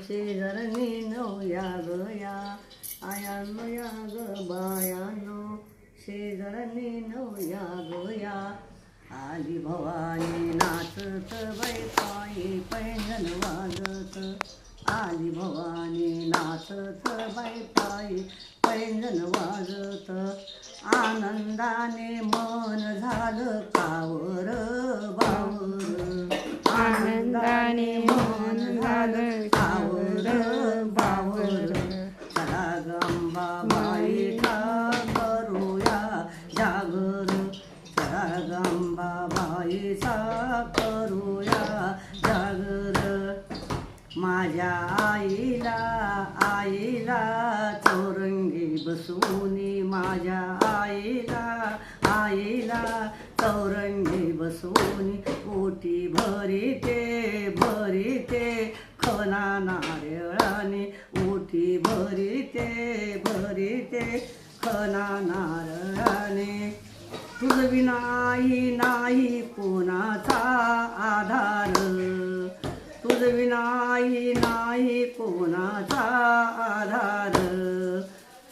शेजारनी no या ग या आयानो या ग बायानो शेजारनी नो या ग या आली भवानी नाचत बाई पायी पैंजण वाजत आली भवानी नाचत बाई पायी पैंजण वाजत आनंदाने मन झालं कावर बावर आनंदाने मन झालं कावर बावर चला गंबाबाई का करूया जागर चला गंबाबाईचा करूया जागर माझ्या आईला चौरंगी बसवूनी माझ्या आईला चौरंगी बसवूनी ओटी भरीते खना नारळाने ओटी भरीते खना नारळाने तुझ विनाही नाही कोणाचा आधार तुझ विनाही नाही कोणाचा आधार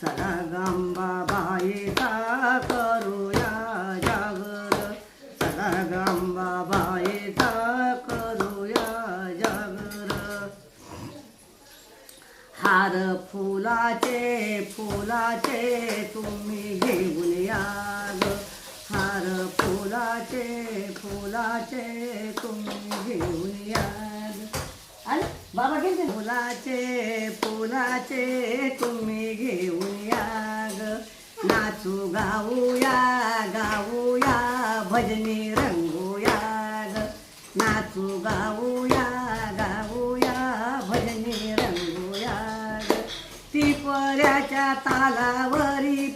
चला गंबाबाईचा करूया जागर चला गंबाबाईचा करूया जागर हार फुलाचे तुम्ही घेऊन या ग हार फुलाचे तुम्ही घेऊन या बाबा गेले फुलाचे तुम्ही घेऊन या ग नाचू गाऊया भजनी रंगूया ग नाचू गाऊया भजनी रंगूया ग ती पऱ्याच्या तालावरी